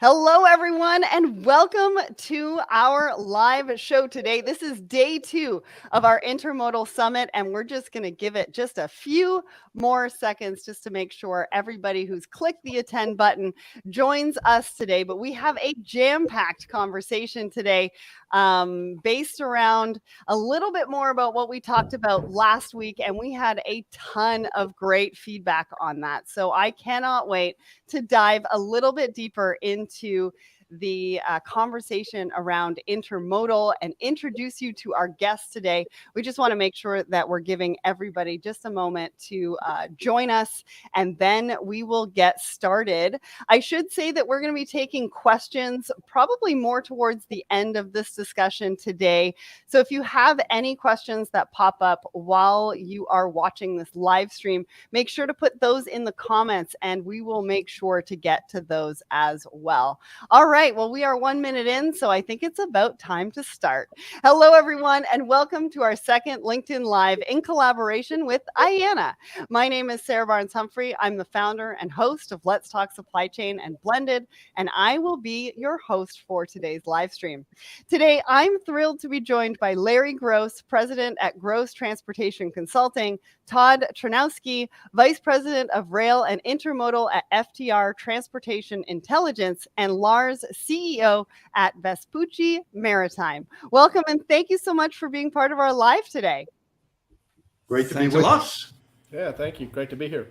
Hello, everyone, and welcome to our live show today. This is day 2 of our Intermodal Summit, and we're just going to give it just a few more seconds just to make sure everybody who's clicked the attend button joins us today. But we have a jam-packed conversation today based around a little bit more about what we talked about last week, and we had a ton of great feedback on that. So I cannot wait to dive a little bit deeper into the conversation around intermodal and introduce you to our guests today. We just want to make sure that we're giving everybody just a moment to join us, and then we will get started. I should say that we're going to be taking questions probably more towards the end of this discussion today. So if you have any questions that pop up while you are watching this live stream, make sure to put those in the comments and we will make sure to get to those as well. All right, well, we are 1 minute in, so I think it's about time to start. Hello, everyone, and welcome to our second LinkedIn Live in collaboration with IANA. My name is Sarah Barnes-Humphrey. I'm the founder and host of Let's Talk Supply Chain and Blended, and I will be your host for today's live stream. Today, I'm thrilled to be joined by Larry Gross, President at Gross Transportation Consulting, Todd Tranausky, Vice President of Rail and Intermodal at FTR Transportation Intelligence, and Lars, CEO at Vespucci Maritime. Welcome, and thank you so much for being part of our live today. Great to be with us. Yeah, thank you. Great to be here.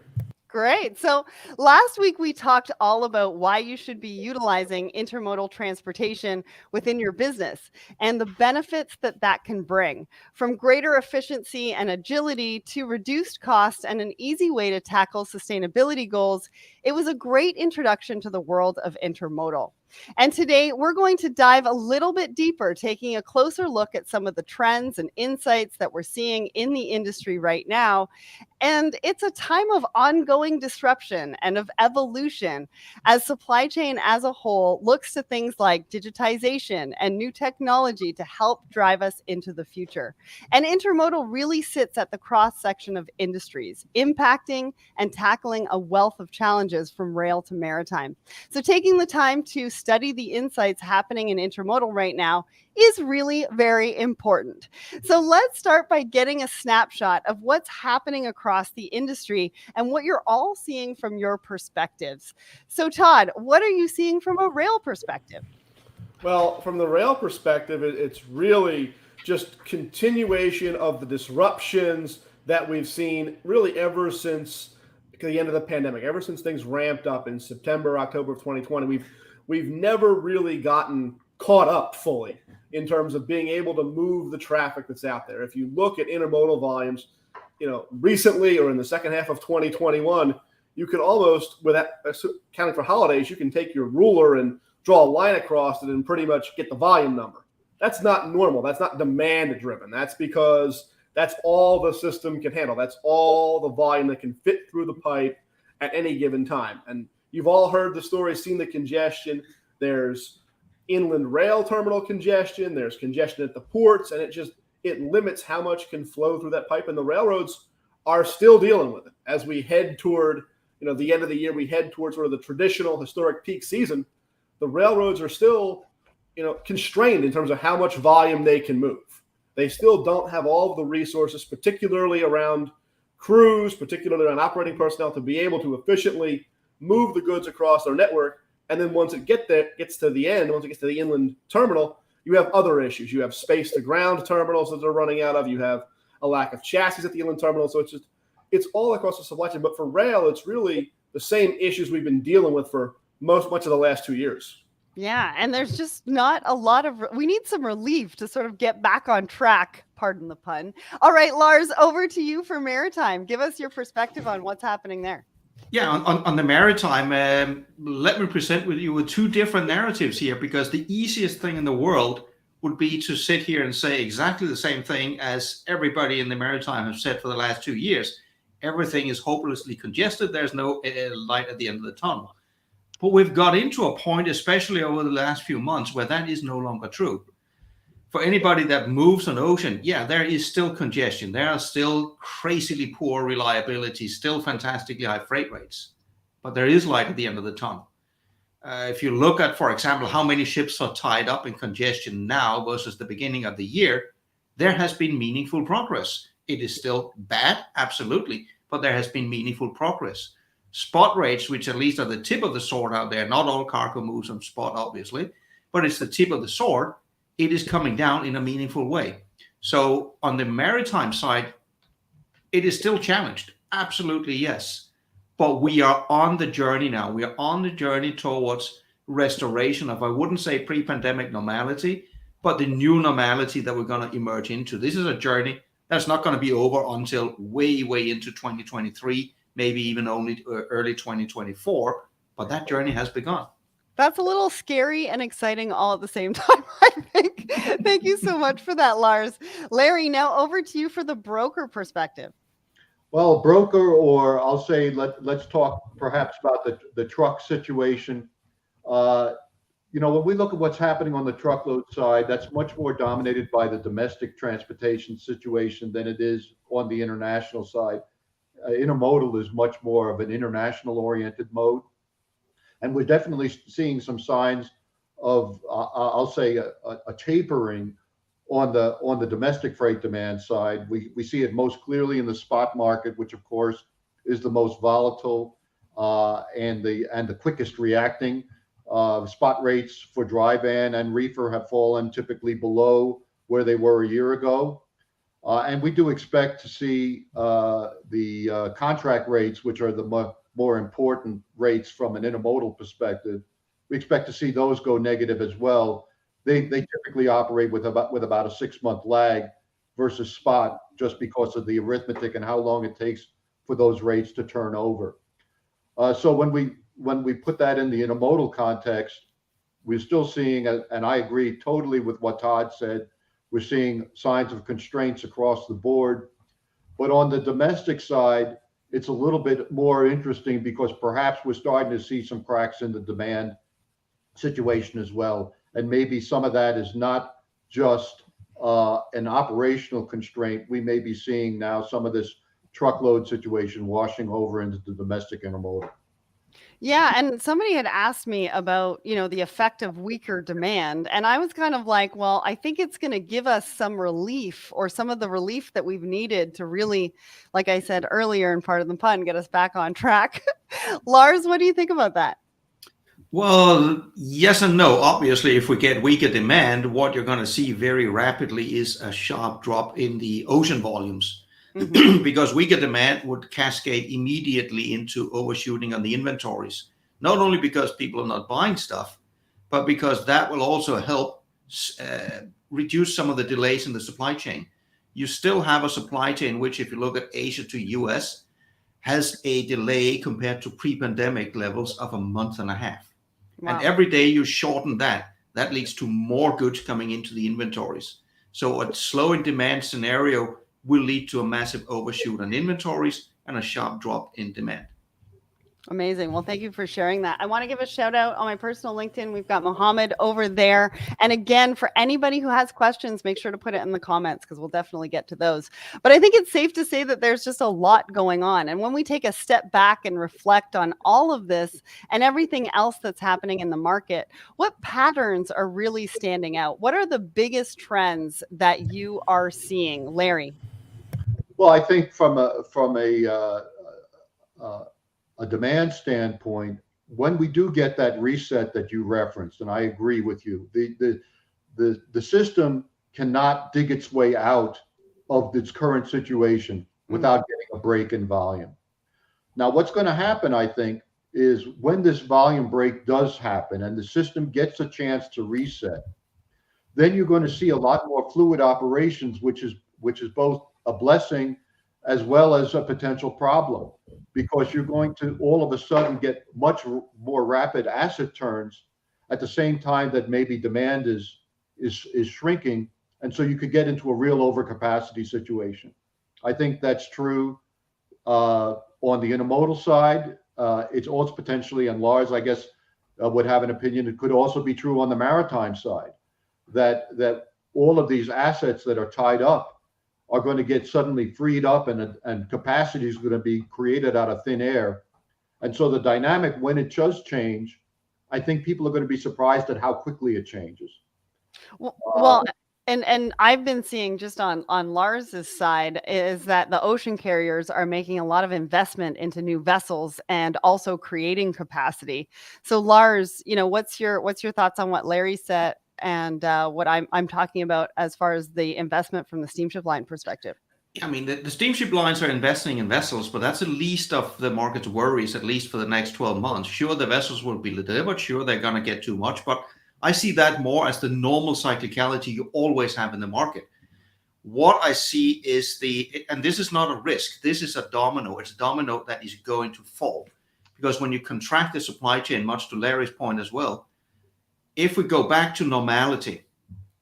Great. So last week we talked all about why you should be utilizing intermodal transportation within your business and the benefits that that can bring, from greater efficiency and agility to reduced cost and an easy way to tackle sustainability goals. It was a great introduction to the world of intermodal. And today we're going to dive a little bit deeper, taking a closer look at some of the trends and insights that we're seeing in the industry right now. And it's a time of ongoing disruption and of evolution as supply chain as a whole looks to things like digitization and new technology to help drive us into the future. And intermodal really sits at the cross section of industries, impacting and tackling a wealth of challenges from rail to maritime. So taking the time to study the insights happening in intermodal right now is really very important. So let's start by getting a snapshot of what's happening across the industry and what you're all seeing from your perspectives. So Todd, what are you seeing from a rail perspective? Well, from the rail perspective, it's really just continuation of the disruptions that we've seen really ever since the end of the pandemic, ever since things ramped up in September, October of 2020. We've never really gotten caught up fully in terms of being able to move the traffic that's out there. If you look at intermodal volumes, recently or in the second half of 2021, you can almost, without accounting for holidays, you can take your ruler and draw a line across it and pretty much get the volume number. That's not normal. That's not demand driven. That's because that's all the system can handle. That's all the volume that can fit through the pipe at any given time. And you've all heard the story, seen the congestion. There's inland rail terminal congestion. There's congestion at the ports, and it limits how much can flow through that pipe. And the railroads are still dealing with it as we head toward, the end of the year. We head towards sort of the traditional historic peak season. The railroads are still, constrained in terms of how much volume they can move. They still don't have all of the resources, particularly around crews, particularly around operating personnel, to be able to efficiently move the goods across their network. And then once it gets to the end, once it gets to the inland terminal, you have other issues. You have space to ground terminals that they're running out of. You have a lack of chassis at the inland terminal. So it's all across the supply chain. But for rail, it's really the same issues we've been dealing with for much of the last 2 years. Yeah, and there's just not a lot of, we need some relief to sort of get back on track, pardon the pun. All right, Lars, over to you for maritime. Give us your perspective on what's happening there. Yeah, on the maritime, let me present with you with two different narratives here, because the easiest thing in the world would be to sit here and say exactly the same thing as everybody in the maritime have said for the last 2 years. Everything is hopelessly congested. There's no light at the end of the tunnel. But we've got into a point, especially over the last few months, where that is no longer true. For anybody that moves on ocean, yeah, there is still congestion. There are still crazily poor reliability, still fantastically high freight rates. But there is light at the end of the tunnel. If you look at, for example, how many ships are tied up in congestion now versus the beginning of the year, there has been meaningful progress. It is still bad, absolutely, but there has been meaningful progress. Spot rates, which at least are the tip of the sword out there, not all cargo moves on spot, obviously, but it's the tip of the sword, it is coming down in a meaningful way. So on the maritime side, it is still challenged. Absolutely, yes. But we are on the journey now. We are on the journey towards restoration of, I wouldn't say pre-pandemic normality, but the new normality that we're going to emerge into. This is a journey that's not going to be over until way, way into 2023, maybe even only early 2024. But that journey has begun. That's a little scary and exciting all at the same time, I think. Thank you so much for that, Lars. Larry, now over to you for the broker perspective. Well, broker, or I'll say let's talk perhaps about the truck situation. When we look at what's happening on the truckload side, that's much more dominated by the domestic transportation situation than it is on the international side. Intermodal is much more of an international oriented mode. And we're definitely seeing some signs of, I'll say, a tapering on the domestic freight demand side. We see it most clearly in the spot market, which of course is the most volatile and the quickest reacting. Spot rates for dry van and reefer have fallen typically below where they were a year ago. And we do expect to see the contract rates, which are the more important rates from an intermodal perspective, we expect to see those go negative as well. They typically operate with about a 6-month lag versus spot, just because of the arithmetic and how long it takes for those rates to turn over. So when we put that in the intermodal context, we're still seeing, and I agree totally with what Todd said, we're seeing signs of constraints across the board. But on the domestic side, it's a little bit more interesting because perhaps we're starting to see some cracks in the demand situation as well. And maybe some of that is not just an operational constraint. We may be seeing now some of this truckload situation washing over into the domestic intermodal. Yeah, and somebody had asked me about, the effect of weaker demand. And I was kind of like, well, I think it's going to give us some relief, or some of the relief that we've needed to really, like I said earlier in part of the pun, get us back on track. Lars, what do you think about that? Well, yes and no. Obviously, if we get weaker demand, what you're going to see very rapidly is a sharp drop in the ocean volumes. Mm-hmm. Because weaker demand would cascade immediately into overshooting on the inventories. Not only because people are not buying stuff, but because that will also help reduce some of the delays in the supply chain. You still have a supply chain which, if you look at Asia to US, has a delay compared to pre-pandemic levels of a month and a half. Wow. And every day you shorten that leads to more goods coming into the inventories. So a slowing demand scenario will lead to a massive overshoot on inventories and a sharp drop in demand. Amazing. Well, thank you for sharing that. I want to give a shout out on my personal LinkedIn. We've got Mohammed over there. And again, for anybody who has questions, make sure to put it in the comments, because we'll definitely get to those. But I think it's safe to say that there's just a lot going on. And when we take a step back and reflect on all of this and everything else that's happening in the market, what patterns are really standing out? What are the biggest trends that you are seeing? Larry? Well, I think from a demand standpoint, when we do get that reset that you referenced, and I agree with you, the system cannot dig its way out of its current situation without getting a break in volume. Now, what's going to happen, I think, is when this volume break does happen and the system gets a chance to reset, then you're going to see a lot more fluid operations, which is both a blessing as well as a potential problem, because you're going to all of a sudden get much more rapid asset turns at the same time that maybe demand is shrinking, and so you could get into a real overcapacity situation. I think that's true on the intermodal side. It's also potentially, and Lars, I guess, would have an opinion. It could also be true on the maritime side, that all of these assets that are tied up are going to get suddenly freed up, and capacity is going to be created out of thin air. And so the dynamic, when it does change, I think people are going to be surprised at how quickly it changes. Well, and I've been seeing just on Lars's side is that the ocean carriers are making a lot of investment into new vessels and also creating capacity. So Lars, what's your thoughts on what Larry said and what I'm talking about as far as the investment from the steamship line perspective? I mean, the steamship lines are investing in vessels, but that's the least of the market's worries, at least for the next 12 months. Sure, the vessels will be delivered. Sure, they're going to get too much, but I see that more as the normal cyclicality you always have in the market. What I see is and this is not a risk, this is a domino. It's a domino that is going to fall. Because when you contract the supply chain, much to Larry's point as well, if we go back to normality,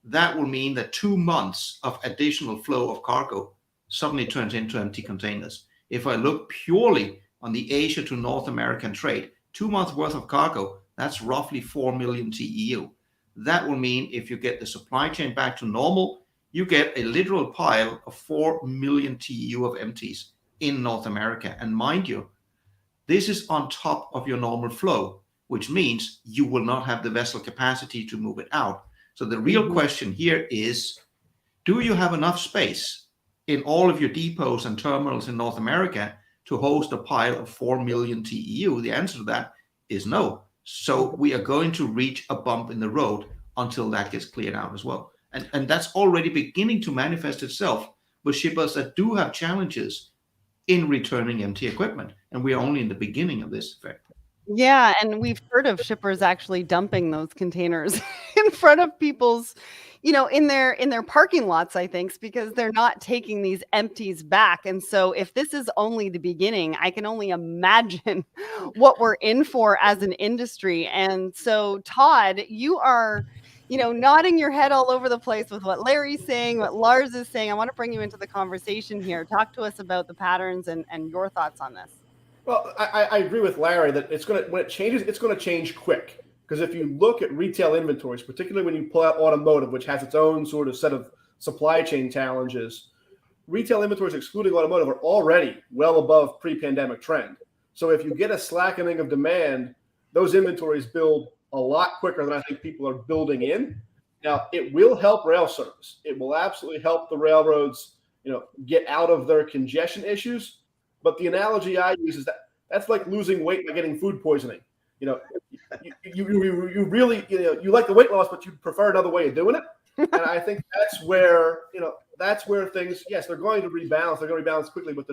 that will mean that 2 months of additional flow of cargo suddenly turns into empty containers. If I look purely on the Asia to North American trade, 2 months worth of cargo, that's roughly 4 million TEU. That will mean if you get the supply chain back to normal, you get a literal pile of 4 million TEU of empties in North America. And mind you, this is on top of your normal flow, which means you will not have the vessel capacity to move it out. So the real question here is, do you have enough space in all of your depots and terminals in North America to host a pile of 4 million TEU? The answer to that is no. So we are going to reach a bump in the road until that gets cleared out as well. And that's already beginning to manifest itself with shippers that do have challenges in returning empty equipment. And we are only in the beginning of this effect. Yeah, and we've heard of shippers actually dumping those containers in front of people's, in their parking lots, I think, because they're not taking these empties back. And so if this is only the beginning, I can only imagine what we're in for as an industry. And so, Todd, you are, nodding your head all over the place with what Larry's saying, what Lars is saying. I want to bring you into the conversation here. Talk to us about the patterns and your thoughts on this. Well, I agree with Larry that when it changes, it's going to change quick. Because if you look at retail inventories, particularly when you pull out automotive, which has its own sort of set of supply chain challenges, retail inventories, excluding automotive, are already well above pre-pandemic trend. So if you get a slackening of demand, those inventories build a lot quicker than I think people are building in. Now, it will help rail service. It will absolutely help the railroads, get out of their congestion issues. But the analogy I use is that's like losing weight by getting food poisoning. You really, you like the weight loss, but you prefer another way of doing it. And I think that's where things, yes, they're going to rebalance. They're going to rebalance quickly, but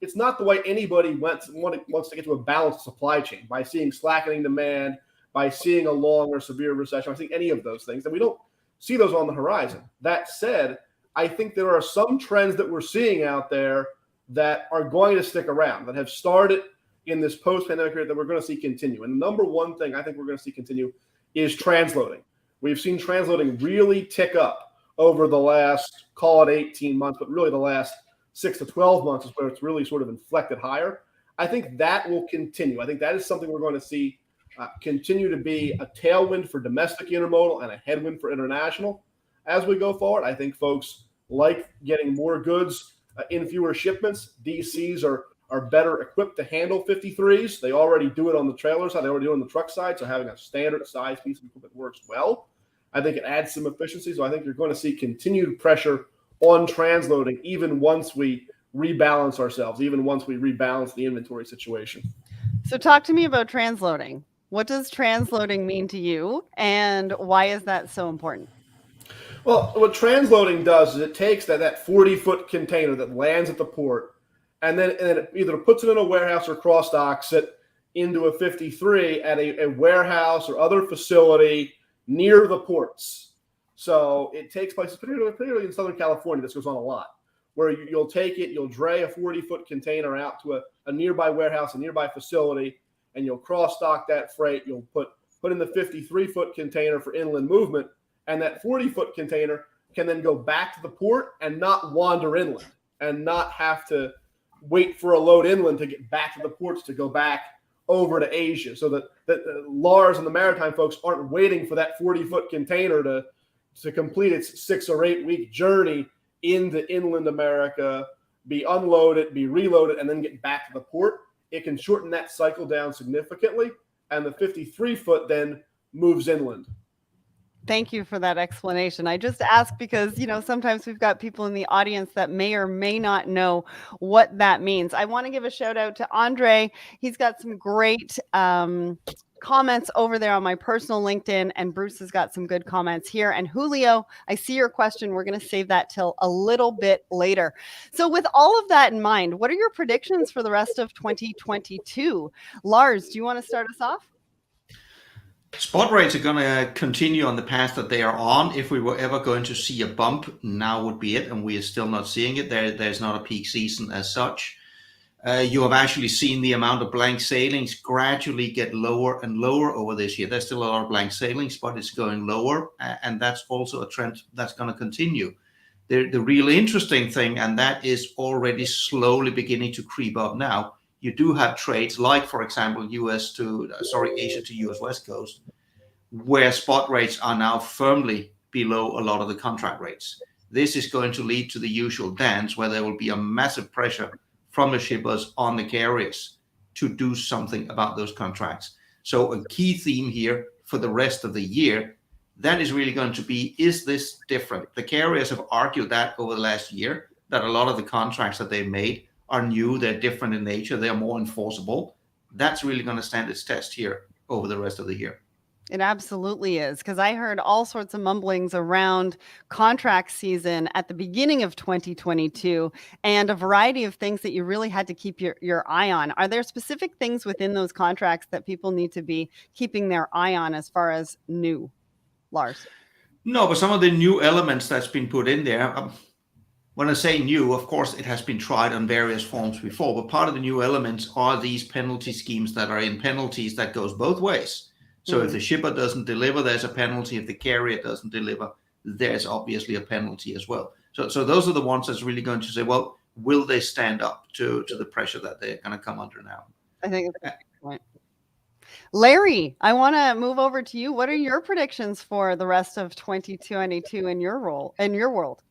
it's not the way anybody wants to get to a balanced supply chain, by seeing slackening demand, by seeing a long or severe recession. I think any of those things, and we don't see those on the horizon. That said, I think there are some trends that we're seeing out there that are going to stick around, that have started in this post-pandemic period, that we're going to see continue. And the number one thing I think we're going to see continue is transloading. We've seen transloading really tick up over the last, call it 18 months, but really the last 6 to 12 months is where it's really sort of inflected higher. I think that will continue. I think that is something we're going to see continue to be a tailwind for domestic intermodal and a headwind for international as we go forward. I think folks like getting more goods in fewer shipments. DCs are better equipped to handle 53s. They already do it on the trailer side. They already do it on the truck side. So having a standard size piece of equipment works well. I think it adds some efficiency. So I think you're going to see continued pressure on transloading even once we rebalance ourselves, even once we rebalance the inventory situation. So talk to me about transloading. What does transloading mean to you, and why is that so important? Well, what transloading does is it takes that 40-foot container that lands at the port, and then it either puts it in a warehouse or cross docks it into a 53 at a warehouse or other facility near the ports. So it takes place, particularly in Southern California, this goes on a lot, where you'll take it, you'll dray a 40-foot container out to a nearby warehouse, a nearby facility, and you'll cross dock that freight. You'll put in the 53-foot container for inland movement, and that 40-foot container can then go back to the port and not wander inland and not have to wait for a load inland to get back to the ports to go back over to Asia, so that Lars and the maritime folks aren't waiting for that 40-foot container to complete its 6 or 8 week journey into inland America, be unloaded, be reloaded, and then get back to the port. It can shorten that cycle down significantly. and the 53-foot then moves inland. Thank you for that explanation. I just ask because, sometimes we've got people in the audience that may or may not know what that means. I want to give a shout out to Andre. He's got some great comments over there on my personal LinkedIn, and Bruce has got some good comments here. And Julio, I see your question. We're going to save that till a little bit later. So with all of that in mind, what are your predictions for the rest of 2022? Lars, do you want to start us off? Spot rates are going to continue on the path that they are on. If we were ever going to see a bump, now would be it, and we are still not seeing it. There's not a peak season as such. You have actually seen the amount of blank sailings gradually get lower and lower over this year. There's still a lot of blank sailings, but it's going lower, and that's also a trend that's going to continue. The really interesting thing, and that is already slowly beginning to creep up now, you do have trades like, for example, Asia to US West Coast, where spot rates are now firmly below a lot of the contract rates. This is going to lead to the usual dance where there will be a massive pressure from the shippers on the carriers to do something about those contracts. So a key theme here for the rest of the year, that is really going to be, is this different? The carriers have argued that over the last year, that a lot of the contracts that they've made are new, they're different in nature, they're more enforceable. That's really going to stand its test here over the rest of the year. It absolutely is, because I heard all sorts of mumblings around contract season at the beginning of 2022 and a variety of things that you really had to keep your eye on. Are there specific things within those contracts that people need to be keeping their eye on as far as new, Lars? No, but some of the new elements that's been put in there, when I say new, of course, it has been tried on various forms before, but part of the new elements are these penalty schemes that are in penalties that goes both ways. So if the shipper doesn't deliver, there's a penalty. If the carrier doesn't deliver, there's obviously a penalty as well. So those are the ones that's really going to say, well, will they stand up to the pressure that they're going to come under now? I think that's a good point. Larry, I want to move over to you. What are your predictions for the rest of 2022 in your world?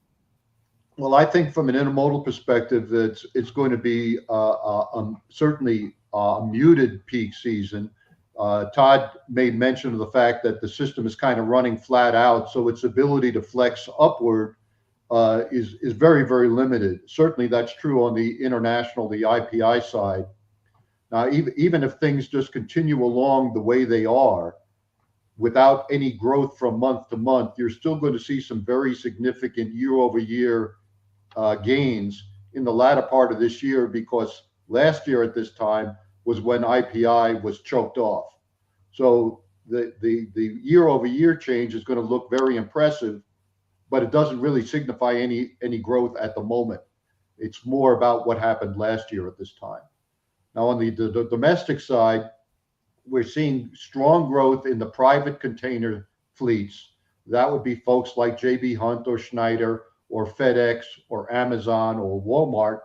Well, I think from an intermodal perspective, it's going to be certainly a muted peak season. Todd made mention of the fact that the system is kind of running flat out, so its ability to flex upward is very, very limited. Certainly, that's true on the international, the IPI side. Now, even if things just continue along the way they are, without any growth from month to month, you're still going to see some very significant year-over-year gains in the latter part of this year, because last year at this time was when IPI was choked off. So the year-over-year change is going to look very impressive, but it doesn't really signify any growth at the moment. It's more about what happened last year at this time. Now, on the domestic side, we're seeing strong growth in the private container fleets. That would be folks like J.B. Hunt or Schneider or FedEx or Amazon or Walmart.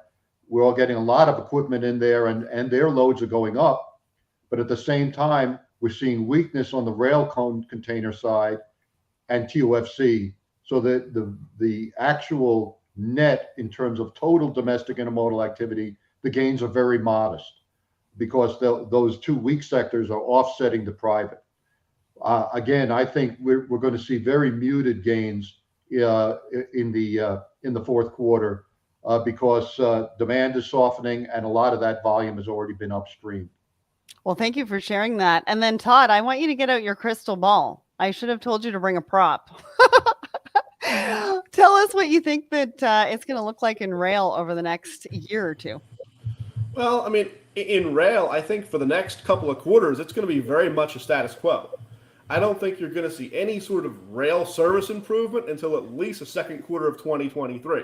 We're all getting a lot of equipment in there, and their loads are going up. But at the same time, we're seeing weakness on the rail container side and TOFC. So that the actual net in terms of total domestic intermodal activity, the gains are very modest, because those two weak sectors are offsetting the private. Again, I think we're going to see very muted gains in the fourth quarter because demand is softening, and a lot of that volume has already been upstream. Well, thank you for sharing that. And then, Todd, I want you to get out your crystal ball. I should have told you to bring a prop. Tell us what you think that it's going to look like in rail over the next year or two. Well, I mean, in rail, I think for the next couple of quarters, it's going to be very much a status quo. I don't think you're going to see any sort of rail service improvement until at least the second quarter of 2023.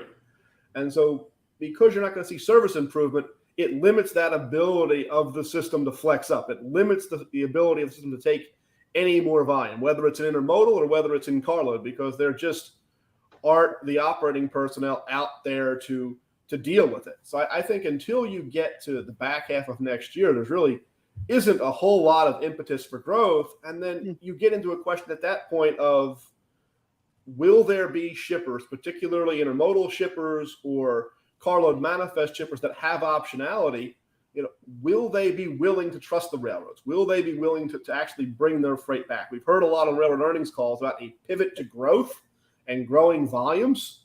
And so because you're not going to see service improvement, it limits that ability of the system to flex up. It limits the ability of the system to take any more volume, whether it's in intermodal or whether it's in carload, because there just aren't the operating personnel out there to deal with it. So I think until you get to the back half of next year, there's really isn't a whole lot of impetus for growth. And then you get into a question at that point of, will there be shippers, particularly intermodal shippers or carload manifest shippers, that have optionality, will they be willing to trust the railroads? Will they be willing to actually bring their freight back? We've heard a lot on railroad earnings calls about a pivot to growth and growing volumes.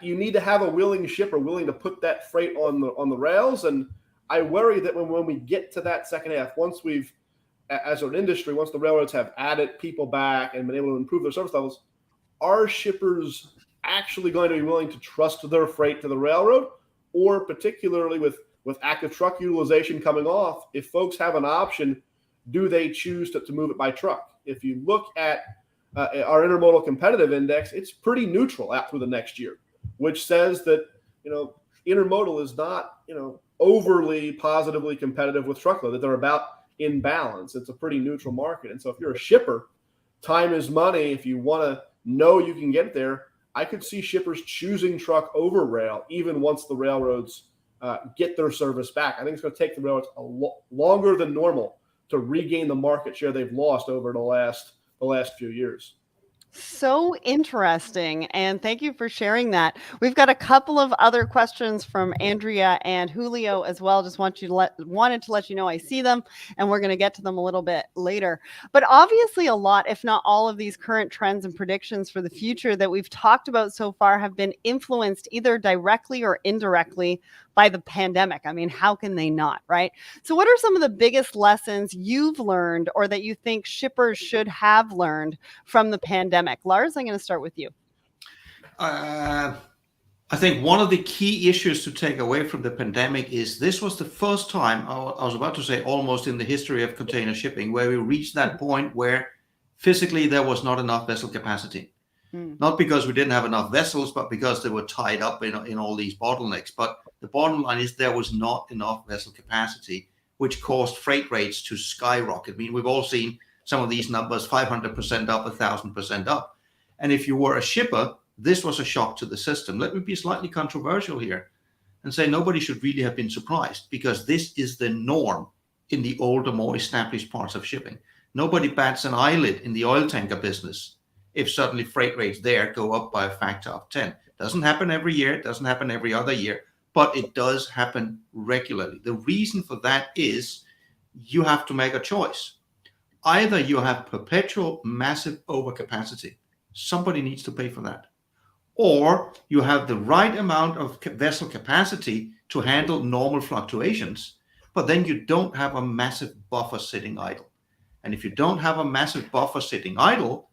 You need to have a willing shipper willing to put that freight on the rails. And I worry that when we get to that second half, once we've, as an industry, once the railroads have added people back and been able to improve their service levels, are shippers actually going to be willing to trust their freight to the railroad? Or particularly with active truck utilization coming off, if folks have an option, do they choose to move it by truck? If you look at our intermodal competitive index, it's pretty neutral out through the next year, which says that, intermodal is not, overly positively competitive with truckload, that they're about in balance. It's a pretty neutral market. And so if you're a shipper, time is money. If you want to know you can get there, I could see shippers choosing truck over rail, even once the railroads get their service back. I think it's going to take the railroads longer than normal to regain the market share they've lost over the last few years. So interesting. And thank you for sharing that. We've got a couple of other questions from Andrea and Julio as well. Just wanted to let you know I see them, and we're going to get to them a little bit later. But obviously a lot, if not all of these current trends and predictions for the future that we've talked about so far have been influenced either directly or indirectly by the pandemic. I mean, how can they not, right? So what are some of the biggest lessons you've learned or that you think shippers should have learned from the pandemic? Lars, I'm going to start with you. I think one of the key issues to take away from the pandemic is this was the first time, I was about to say almost in the history of container shipping, where we reached that point where physically there was not enough vessel capacity. Not because we didn't have enough vessels, but because they were tied up in all these bottlenecks. But the bottom line is there was not enough vessel capacity, which caused freight rates to skyrocket. I mean, we've all seen some of these numbers, 500% up, 1,000% up. And if you were a shipper, this was a shock to the system. Let me be slightly controversial here and say nobody should really have been surprised, because this is the norm in the older, more established parts of shipping. Nobody bats an eyelid in the oil tanker business if suddenly freight rates there go up by a factor of 10. Doesn't happen every year, it doesn't happen every other year, but it does happen regularly. The reason for that is you have to make a choice. Either you have perpetual massive overcapacity, somebody needs to pay for that, or you have the right amount of vessel capacity to handle normal fluctuations, but then you don't have a massive buffer sitting idle. And if you don't have a massive buffer sitting idle,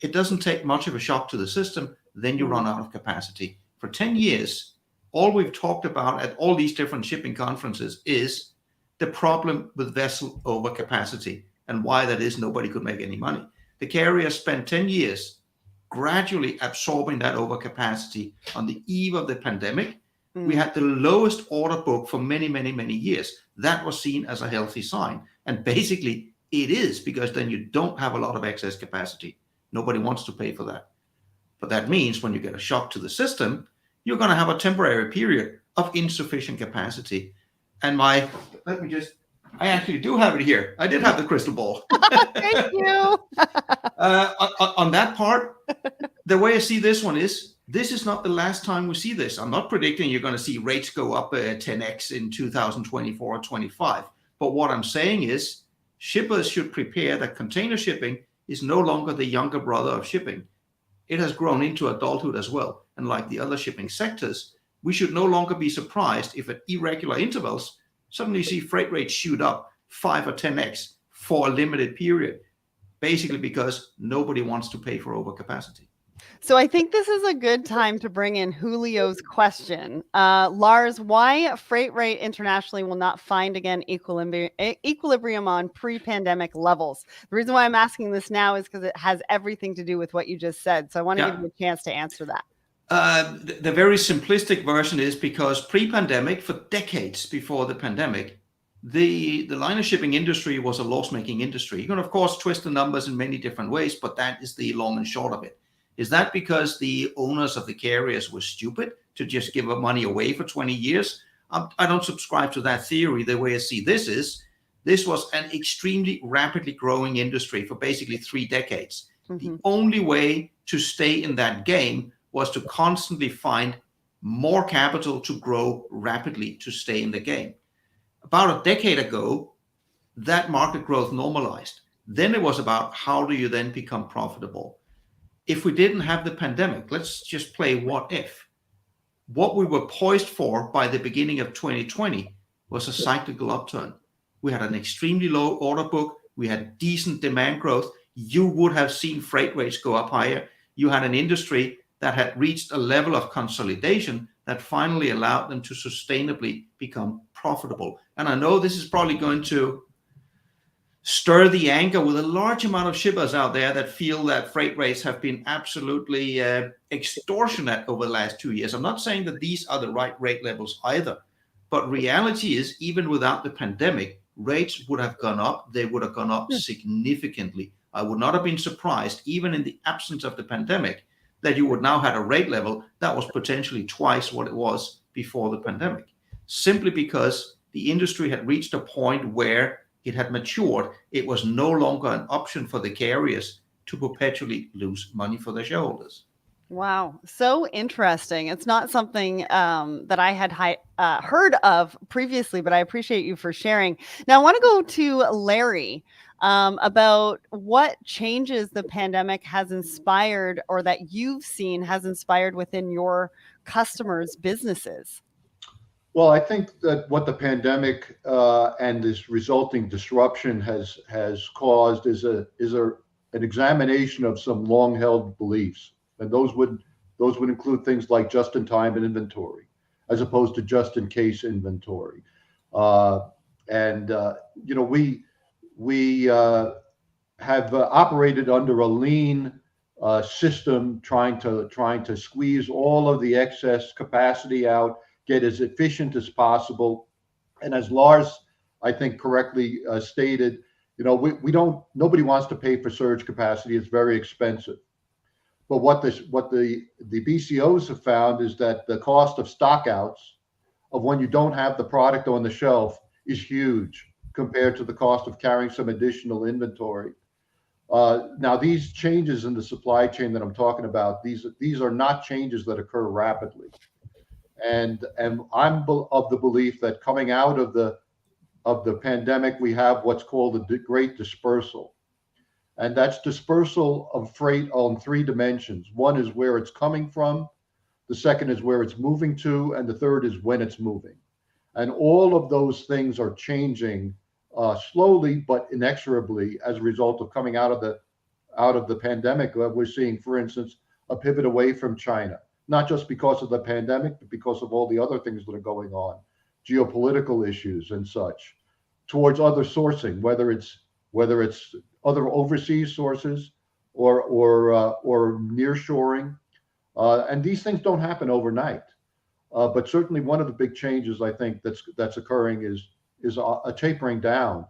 it doesn't take much of a shock to the system, then you run out of capacity. For 10 years, all we've talked about at all these different shipping conferences is the problem with vessel overcapacity, and why that is nobody could make any money. The carriers spent 10 years gradually absorbing that overcapacity. On the eve of the pandemic, we had the lowest order book for many, many, many years. That was seen as a healthy sign. And basically it is, because then you don't have a lot of excess capacity. Nobody wants to pay for that. But that means when you get a shock to the system, you're going to have a temporary period of insufficient capacity. And I actually do have it here. I did have the crystal ball. Thank you. On that part, the way I see this one is, this is not the last time we see this. I'm not predicting you're going to see rates go up 10x in 2024 or 25. But what I'm saying is, shippers should prepare that container shipping is no longer the younger brother of shipping. It has grown into adulthood as well. And like the other shipping sectors, we should no longer be surprised if at irregular intervals, suddenly see freight rates shoot up 5 or 10x for a limited period, basically because nobody wants to pay for overcapacity. So I think this is a good time to bring in Julio's question. Lars, why freight rate internationally will not find again equilibrium on pre-pandemic levels? The reason why I'm asking this now is because it has everything to do with what you just said. So I want to give you a chance to answer that. The very simplistic version is because pre-pandemic, for decades before the pandemic, the liner shipping industry was a loss-making industry. You can, of course, twist the numbers in many different ways, but that is the long and short of it. Is that because the owners of the carriers were stupid to just give money away for 20 years? I don't subscribe to that theory. The way I see this is, this was an extremely rapidly growing industry for basically 3 decades. The only way to stay in that game was to constantly find more capital to grow rapidly to stay in the game. About a decade ago, that market growth normalized. Then it was about how do you then become profitable? If we didn't have the pandemic, let's just play what if. What we were poised for by the beginning of 2020 was a cyclical upturn. We had an extremely low order book. We had decent demand growth. You would have seen freight rates go up higher. You had an industry that had reached a level of consolidation that finally allowed them to sustainably become profitable. And I know this is probably going to stir the anger with a large amount of shippers out there that feel that freight rates have been absolutely extortionate over the last 2 years. I'm not saying that these are the right rate levels either, but reality is even without the pandemic, rates would have gone up. They would have gone up significantly. I would not have been surprised, even in the absence of the pandemic, that you would now have a rate level that was potentially twice what it was before the pandemic, simply because the industry had reached a point where it had matured. It was no longer an option for the carriers to perpetually lose money for their shareholders. Wow, so interesting. It's not something that I had heard of previously, but I appreciate you for sharing. Now, I want to go to Larry about what changes the pandemic has inspired or that you've seen has inspired within your customers' businesses. Well, I think that what the pandemic and this resulting disruption has caused is an examination of some long-held beliefs, and those would include things like just-in-time and inventory, as opposed to just-in-case inventory. We have operated under a lean system, trying to squeeze all of the excess capacity out, get as efficient as possible. And as Lars, I think, correctly stated, nobody wants to pay for surge capacity. It's very expensive. But what the BCOs have found is that the cost of stockouts of when you don't have the product on the shelf is huge compared to the cost of carrying some additional inventory. Now, these changes in the supply chain that I'm talking about, these are not changes that occur rapidly. And I'm of the belief that coming out of the pandemic, we have what's called the great dispersal. And that's dispersal of freight on three dimensions. One is where it's coming from, the second is where it's moving to, and the third is when it's moving. And all of those things are changing slowly but inexorably as a result of coming out of the pandemic. We're seeing, for instance, a pivot away from China, not just because of the pandemic, but because of all the other things that are going on, geopolitical issues and such, towards other sourcing, whether it's other overseas sources or nearshoring. And these things don't happen overnight. But certainly one of the big changes I think that's occurring is a tapering down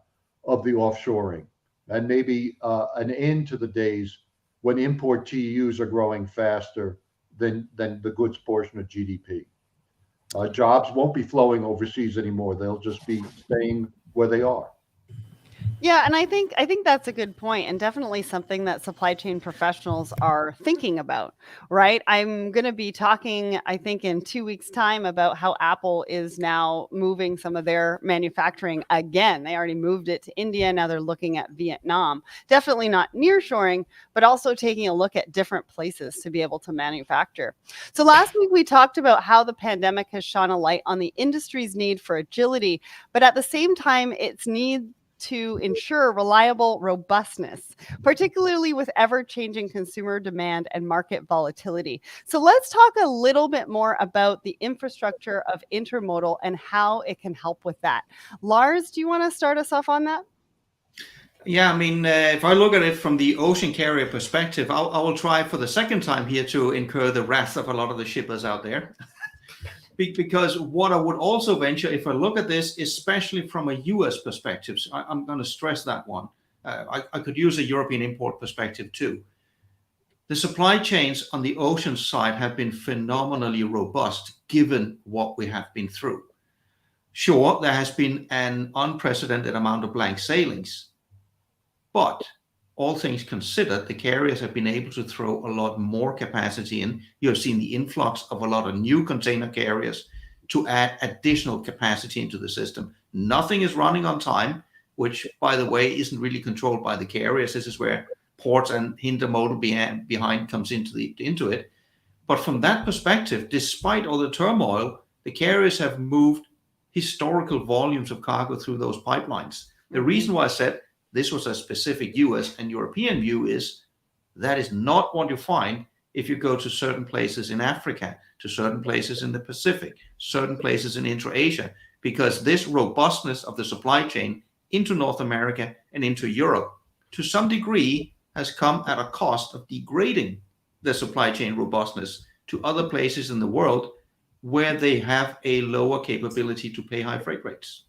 of the offshoring, and maybe an end to the days when import TEUs are growing faster than the goods portion of GDP. Jobs won't be flowing overseas anymore. They'll just be staying where they are. Yeah, and I think that's a good point, and definitely something that supply chain professionals are thinking about, right? I'm going to be talking, I think, in 2 weeks' time about how Apple is now moving some of their manufacturing again. They already moved it to India. Now they're looking at Vietnam. Definitely not nearshoring, but also taking a look at different places to be able to manufacture. So last week we talked about how the pandemic has shone a light on the industry's need for agility, but at the same time, its need to ensure reliable robustness, particularly with ever-changing consumer demand and market volatility. So let's talk a little bit more about the infrastructure of intermodal and how it can help with that. Lars, do you want to start us off on that? Yeah, I mean, if I look at it from the ocean carrier perspective, I will try for the second time here to incur the wrath of a lot of the shippers out there. Because what I would also venture, if I look at this, especially from a US perspective, so I'm going to stress that one. I could use a European import perspective too. The supply chains on the ocean side have been phenomenally robust given what we have been through. Sure, there has been an unprecedented amount of blank sailings, but all things considered, the carriers have been able to throw a lot more capacity in. You have seen the influx of a lot of new container carriers to add additional capacity into the system. Nothing is running on time, which, by the way, isn't really controlled by the carriers. This is where ports and intermodal behind comes into it. But from that perspective, despite all the turmoil, the carriers have moved historical volumes of cargo through those pipelines. The reason why I said this was a specific US and European view is that is not what you find if you go to certain places in Africa, to certain places in the Pacific, certain places in intra-Asia, because this robustness of the supply chain into North America and into Europe, to some degree, has come at a cost of degrading the supply chain robustness to other places in the world where they have a lower capability to pay high freight rates.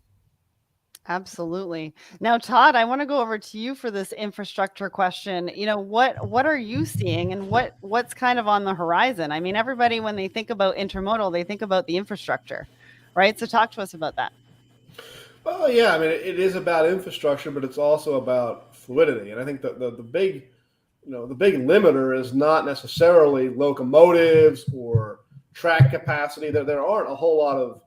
Absolutely. Now, Todd, I want to go over to you for this infrastructure question. What are you seeing, and what's kind of on the horizon? I mean, everybody, when they think about intermodal, they think about the infrastructure, right? So talk to us about that. Well, yeah, I mean, it is about infrastructure, but it's also about fluidity. And I think that the big limiter is not necessarily locomotives or track capacity. There aren't a whole lot of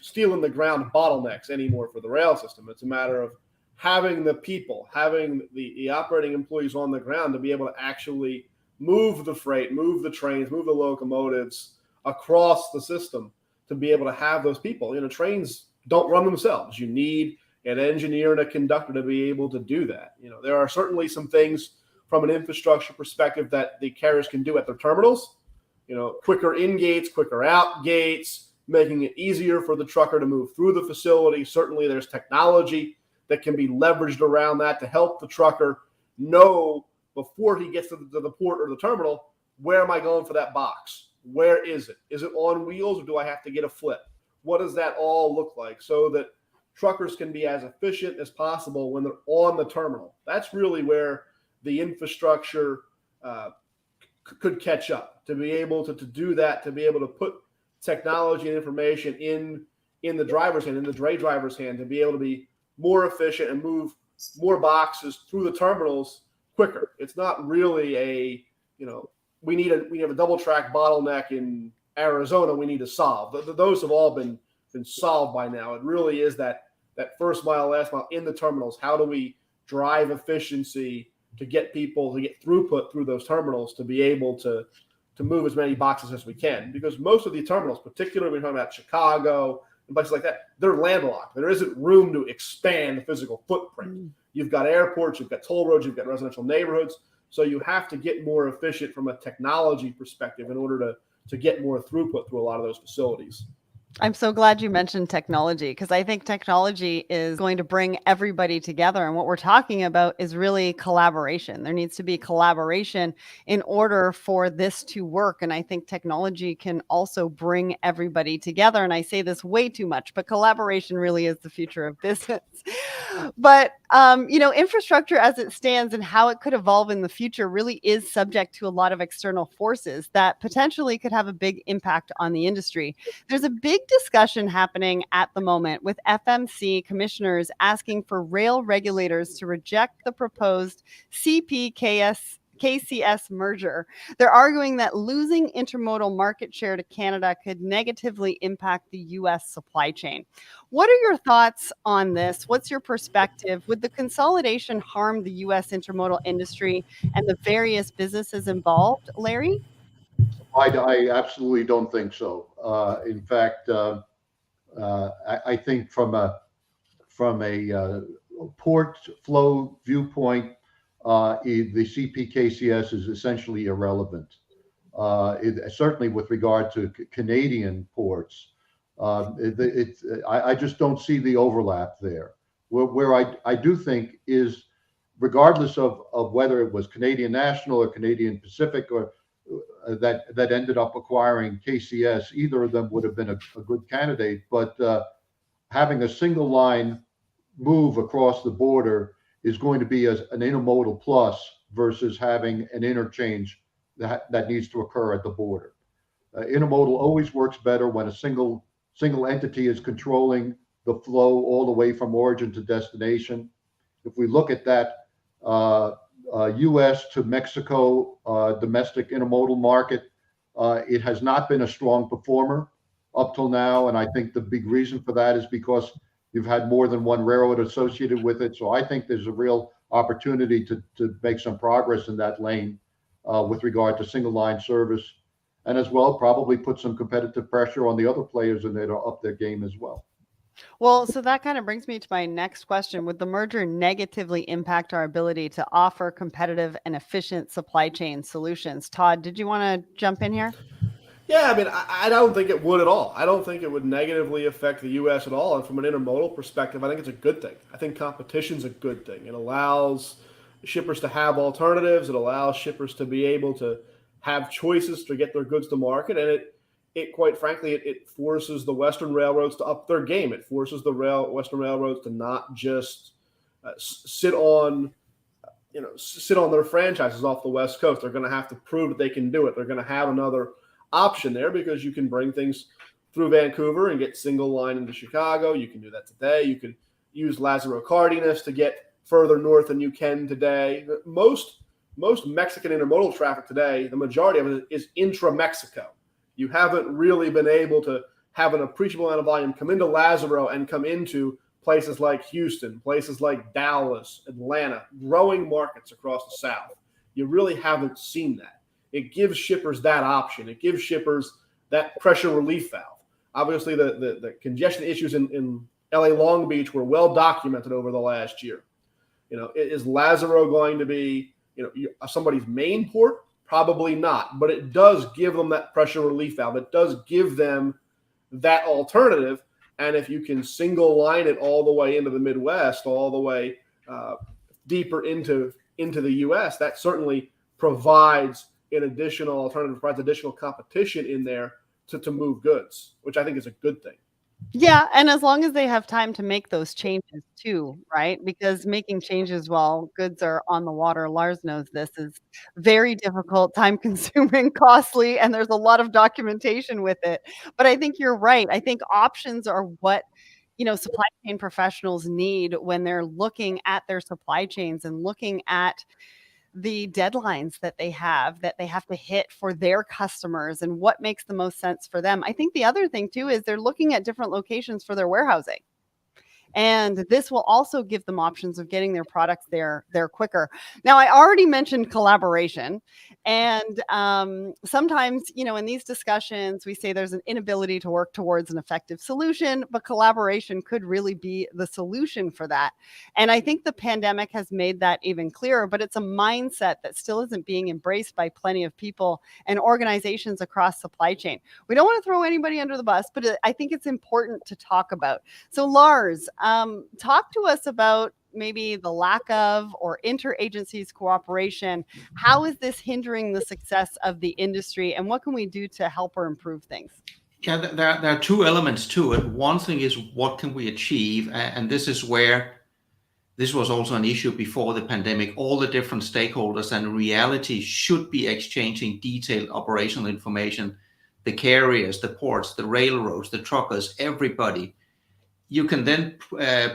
steel in the ground bottlenecks anymore for the rail system. It's a matter of having the people, having the operating employees on the ground to be able to actually move the freight, move the trains, move the locomotives across the system, to be able to have those people. Trains don't run themselves. You need an engineer and a conductor to be able to do that. There are certainly some things from an infrastructure perspective that the carriers can do at their terminals, quicker in gates, quicker out gates, making it easier for the trucker to move through the facility. Certainly there's technology that can be leveraged around that to help the trucker know before he gets to the port or the terminal, where am I going for that box? Where is it? Is it on wheels, or do I have to get a flip? What does that all look like, so that truckers can be as efficient as possible when they're on the terminal? That's really where the infrastructure could catch up, to be able to do that, to be able to put technology and information in the driver's hand, in the dray driver's hand, to be able to be more efficient and move more boxes through the terminals quicker. It's not really we have a double track bottleneck in Arizona we need to solve. Those have all been solved by now. It really is that first mile, last mile in the terminals. How do we drive efficiency to get people to get throughput through those terminals, to be able to move as many boxes as we can? Because most of the terminals, particularly when we're talking about Chicago and places like that, they're landlocked. There isn't room to expand the physical footprint. You've got airports, you've got toll roads, you've got residential neighborhoods. So you have to get more efficient from a technology perspective in order to get more throughput through a lot of those facilities. I'm so glad you mentioned technology, because I think technology is going to bring everybody together. And what we're talking about is really collaboration. There needs to be collaboration in order for this to work. And I think technology can also bring everybody together. And I say this way too much, but collaboration really is the future of business. But, infrastructure as it stands and how it could evolve in the future really is subject to a lot of external forces that potentially could have a big impact on the industry. There's a big discussion happening at the moment with FMC commissioners asking for rail regulators to reject the proposed KCS merger. They're arguing that losing intermodal market share to Canada could negatively impact the U.S. supply chain. What are your thoughts on this? What's your perspective? Would the consolidation harm the U.S. intermodal industry and the various businesses involved, Larry? I absolutely don't think so. In fact, I think from a port flow viewpoint, the CPKCS is essentially irrelevant. Certainly with regard to Canadian ports, I just don't see the overlap there. Where I do think is, regardless of whether it was Canadian National or Canadian Pacific or that ended up acquiring KCS, either of them would have been a good candidate. But having a single line move across the border is going to be an intermodal plus versus having an interchange that needs to occur at the border. Intermodal always works better when a single entity is controlling the flow all the way from origin to destination. If we look at that U.S. to Mexico domestic intermodal market, it has not been a strong performer up till now, and I think the big reason for that is because You've had more than one railroad associated with it. So I think there's a real opportunity to make some progress in that lane with regard to single line service, and as well probably put some competitive pressure on the other players in there to up their game as well. Well, so that kind of brings me to my next question. Would the merger negatively impact our ability to offer competitive and efficient supply chain solutions? Todd, did you want to jump in here? Yeah, I mean, I don't think it would at all. I don't think it would negatively affect the U.S. at all. And from an intermodal perspective, I think it's a good thing. I think competition's a good thing. It allows shippers to have alternatives. It allows shippers to be able to have choices to get their goods to market. And it quite frankly, it forces the Western railroads to up their game. It forces the Western railroads to not just sit on their franchises off the West Coast. They're going to have to prove that they can do it. They're going to have another option there because you can bring things through Vancouver and get single line into Chicago. You can do that today. You can use Lázaro Cárdenas to get further north than you can today. Most Mexican intermodal traffic today, the majority of it is intra-Mexico. You haven't really been able to have an appreciable amount of volume come into Lázaro and come into places like Houston, places like Dallas, Atlanta, growing markets across the South. You really haven't seen that. It gives shippers that option. It gives shippers that pressure relief valve. Obviously, the congestion issues in LA Long Beach were well documented over the last year. Is Lázaro going to be somebody's main port? Probably not, but it does give them that pressure relief valve. It does give them that alternative. And if you can single line it all the way into the Midwest, all the way deeper into the U.S., that certainly provides an additional alternative, provides additional competition in there to move goods, which I think is a good thing. Yeah, and as long as they have time to make those changes too, right? Because making changes while goods are on the water, Lars knows this, is very difficult, time-consuming, costly, and there's a lot of documentation with it. But I think you're right. I think options are what supply chain professionals need when they're looking at their supply chains and looking at the deadlines that they have to hit for their customers and what makes the most sense for them. I think the other thing too is they're looking at different locations for their warehousing. And this will also give them options of getting their products there quicker. Now, I already mentioned collaboration. And sometimes, in these discussions, we say there's an inability to work towards an effective solution, but collaboration could really be the solution for that. And I think the pandemic has made that even clearer, but it's a mindset that still isn't being embraced by plenty of people and organizations across supply chain. We don't want to throw anybody under the bus, but I think it's important to talk about. So Lars, talk to us about maybe the lack of or interagencies cooperation. How is this hindering the success of the industry, and what can we do to help or improve things? Yeah, there are two elements to it. One thing is what can we achieve, and this is where this was also an issue before the pandemic. All the different stakeholders and reality should be exchanging detailed operational information. The carriers, the ports, the railroads, the truckers, everybody. You can then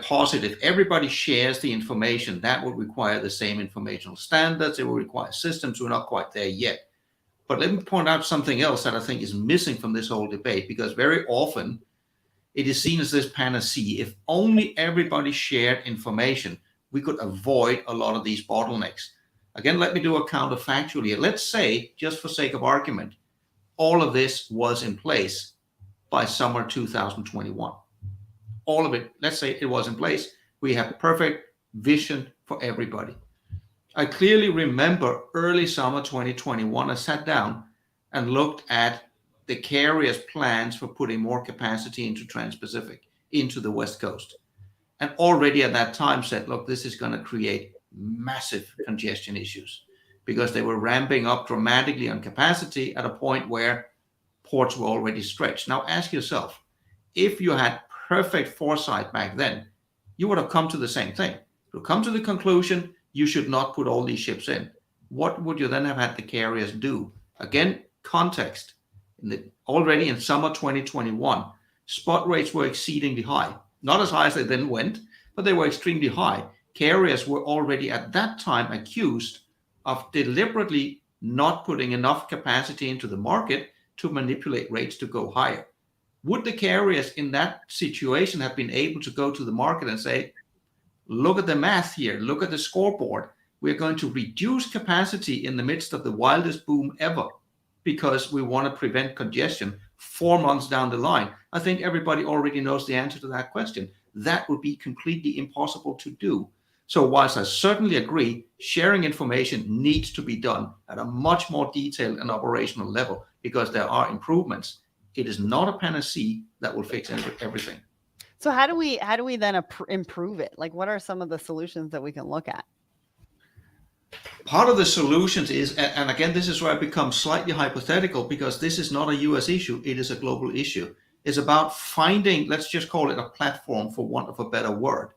posit if everybody shares the information, that would require the same informational standards. It will require systems. We're not quite there yet. But let me point out something else that I think is missing from this whole debate, because very often it is seen as this panacea. If only everybody shared information, we could avoid a lot of these bottlenecks. Again, let me do a counterfactual here. Let's say, just for sake of argument, all of this was in place by summer 2021. All of it, let's say it was in place. We have perfect vision for everybody. I clearly remember early summer 2021, I sat down and looked at the carriers' plans for putting more capacity into Trans-Pacific, into the West Coast. And already at that time said, look, this is going to create massive congestion issues because they were ramping up dramatically on capacity at a point where ports were already stretched. Now ask yourself, if you had perfect foresight back then, you would have come to the same thing. You would come to the conclusion you should not put all these ships in. What would you then have had the carriers do? Again, context. Already in summer 2021, spot rates were exceedingly high. Not as high as they then went, but they were extremely high. Carriers were already at that time accused of deliberately not putting enough capacity into the market to manipulate rates to go higher. Would the carriers in that situation have been able to go to the market and say, look at the math here, look at the scoreboard. We're going to reduce capacity in the midst of the wildest boom ever because we want to prevent congestion 4 months down the line? I think everybody already knows the answer to that question. That would be completely impossible to do. So whilst I certainly agree, sharing information needs to be done at a much more detailed and operational level because there are improvements. It is not a panacea that will fix everything. So how do we then improve it? Like, what are some of the solutions that we can look at? Part of the solutions is, and again, this is where I become slightly hypothetical because this is not a US issue, it is a global issue. It's about finding, let's just call it a platform for want of a better word,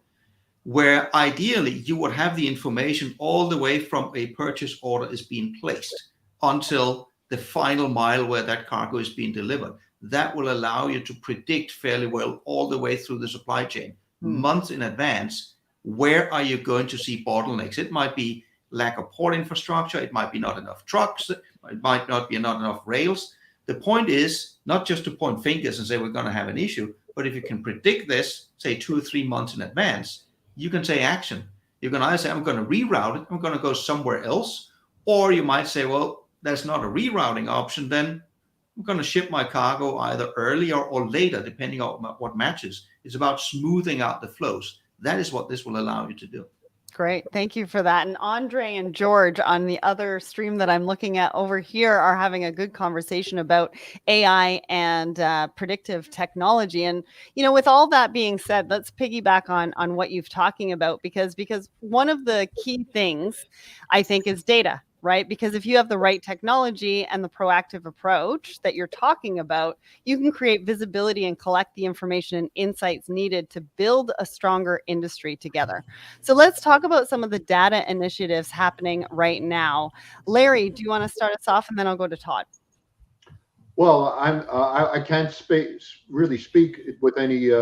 where ideally you would have the information all the way from a purchase order is being placed until the final mile where that cargo is being delivered. That will allow you to predict fairly well all the way through the supply chain, months in advance, where are you going to see bottlenecks? It might be lack of port infrastructure, it might be not enough trucks, it might not be not enough rails. The point is not just to point fingers and say we're going to have an issue, but if you can predict this, say 2 or 3 months in advance, you can take action. You can either say, I'm going to reroute it, I'm going to go somewhere else, or you might say, well, that's not a rerouting option, then I'm going to ship my cargo either earlier or later, depending on what matches. It's about smoothing out the flows. That is what this will allow you to do. Great. Thank you for that. And Andre and George on the other stream that I'm looking at over here are having a good conversation about AI and predictive technology. And, with all that being said, let's piggyback on what you've talking about, because one of the key things I think is data, right? Because if you have the right technology and the proactive approach that you're talking about, you can create visibility and collect the information and insights needed to build a stronger industry together. So let's talk about some of the data initiatives happening right now. Larry, do you want to start us off, and then I'll go to Todd? Well, I can't really speak with any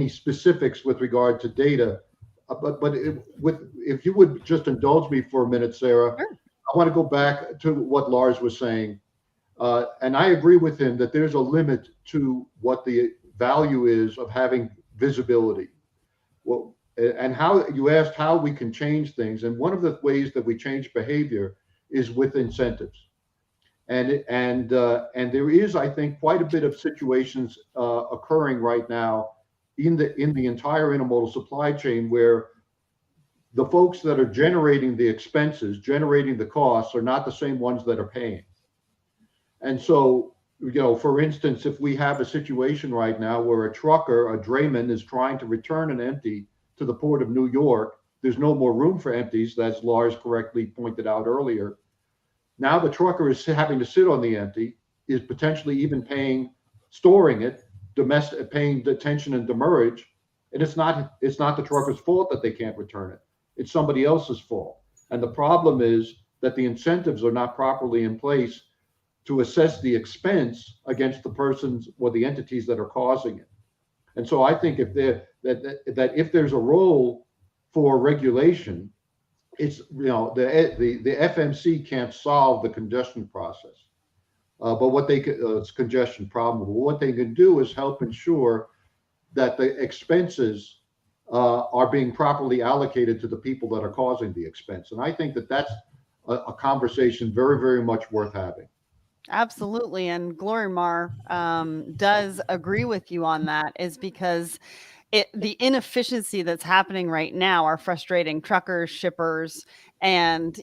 specifics with regard to data. But if you would just indulge me for a minute, Sarah, Sure. I want to go back to what Lars was saying. And I agree with him that there's a limit to what the value is of having visibility. Well, and how you asked how we can change things. And one of the ways that we change behavior is with incentives. And there is, I think, quite a bit of situations occurring right now in the entire intermodal supply chain where the folks that are generating the expenses, generating the costs, are not the same ones that are paying. And so, for instance, if we have a situation right now where a trucker, a drayman, is trying to return an empty to the port of New York, there's no more room for empties, as Lars correctly pointed out earlier. Now the trucker is having to sit on the empty, is potentially even storing it, paying detention and demurrage, and it's not the trucker's fault that they can't return it. It's somebody else's fault. And the problem is that the incentives are not properly in place to assess the expense against the persons or the entities that are causing it. And so I think if there's a role for regulation, it's the FMC can't solve the congestion process. But what they could, it's congestion problem. But what they can do is help ensure that the expenses are being properly allocated to the people that are causing the expense. And I think that that's a conversation very, very much worth having. Absolutely. And Glorimar does agree with you on that, is because the inefficiency that's happening right now are frustrating truckers, shippers, and,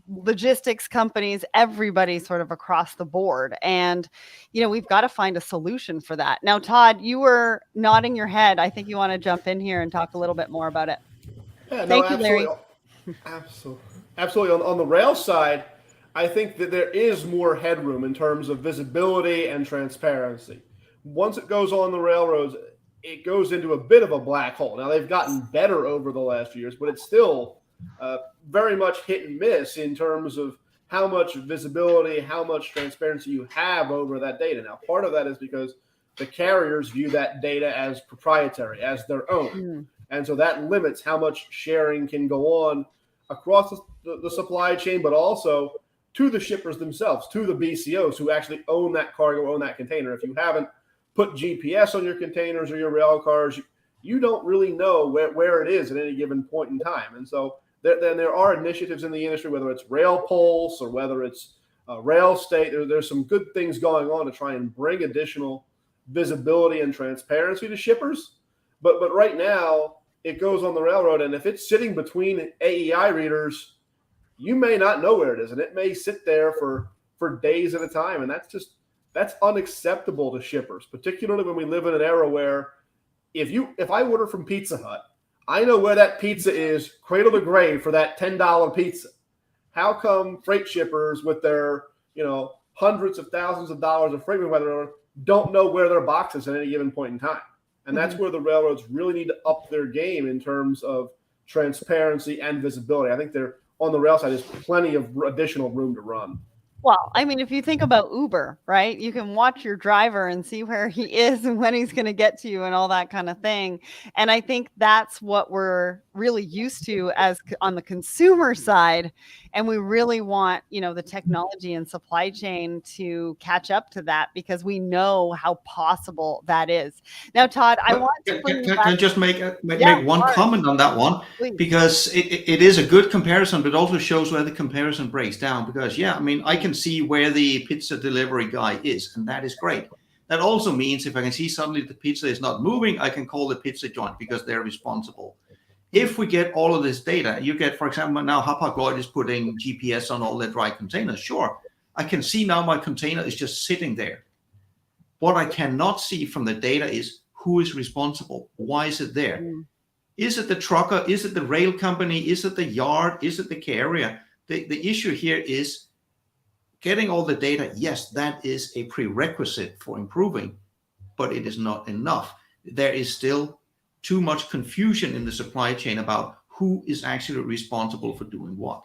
logistics companies, everybody sort of across the board. And, we've got to find a solution for that. Now, Todd, you were nodding your head. I think you want to jump in here and talk a little bit more about it. Yeah, Thank you, absolutely. Larry. Absolutely. On the rail side, I think that there is more headroom in terms of visibility and transparency. Once it goes on the railroads, it goes into a bit of a black hole. Now, they've gotten better over the last few years, but it's still very much hit and miss in terms of how much visibility, how much transparency you have over that data. Now, part of that is because the carriers view that data as proprietary, as their own. And so that limits how much sharing can go on across the supply chain, but also to the shippers themselves, to the BCOs who actually own that cargo, own that container. If you haven't put GPS on your containers or your rail cars, you don't really know where it is at any given point in time. And so then there are initiatives in the industry, whether it's Rail Pulse or whether it's Rail State. There's some good things going on to try and bring additional visibility and transparency to shippers. But right now, it goes on the railroad, and if it's sitting between AEI readers, you may not know where it is, and it may sit there for days at a time, and that's unacceptable to shippers, particularly when we live in an era where if I order from Pizza Hut, I know where that pizza is, cradle to grave, for that $10 pizza. How come freight shippers with their hundreds of thousands of dollars of freight weather don't know where their box is at any given point in time? And that's where the railroads really need to up their game in terms of transparency and visibility. I think they're on the rail side, there's plenty of additional room to run. Well, I mean, if you think about Uber, right, you can watch your driver and see where he is and when he's going to get to you and all that kind of thing. And I think that's what we're really used to as on the consumer side. And we really want, the technology and supply chain to catch up to that, because we know how possible that is. Now, Todd, I want to bring Can I just make one comment on that one? Please. Because it is a good comparison, but also shows where the comparison breaks down. Because, I can see where the pizza delivery guy is, and that is great. That also means if I can see suddenly the pizza is not moving, I can call the pizza joint because they're responsible. If we get all of this data, you get, for example, now Hapag-Lloyd is putting GPS on all their dry containers. Sure, I can see now my container is just sitting there. What I cannot see from the data is who is responsible. Why is it there? Is it the trucker? Is it the rail company? Is it the yard? Is it the carrier? The issue here is getting all the data. Yes, that is a prerequisite for improving, but it is not enough. There is still too much confusion in the supply chain about who is actually responsible for doing what.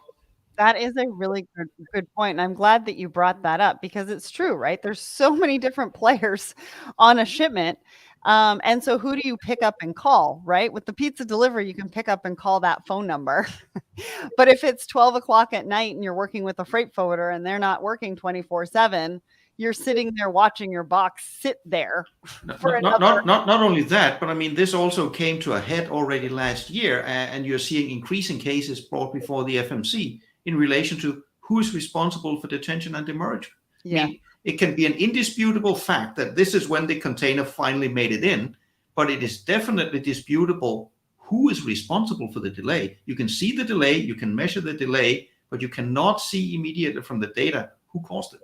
That is a really good point. And I'm glad that you brought that up, because it's true, right? There's so many different players on a shipment. And so who do you pick up and call, right? With the pizza delivery, you can pick up and call that phone number. But if it's 12 o'clock at night and you're working with a freight forwarder and they're not working 24/7, you're sitting there watching your box sit there. Not only that, but I mean, this also came to a head already last year, and you're seeing increasing cases brought before the FMC in relation to who is responsible for detention and demurrage. Yeah. I mean, it can be an indisputable fact that this is when the container finally made it in, but it is definitely disputable who is responsible for the delay. You can see the delay, you can measure the delay, but you cannot see immediately from the data who caused it.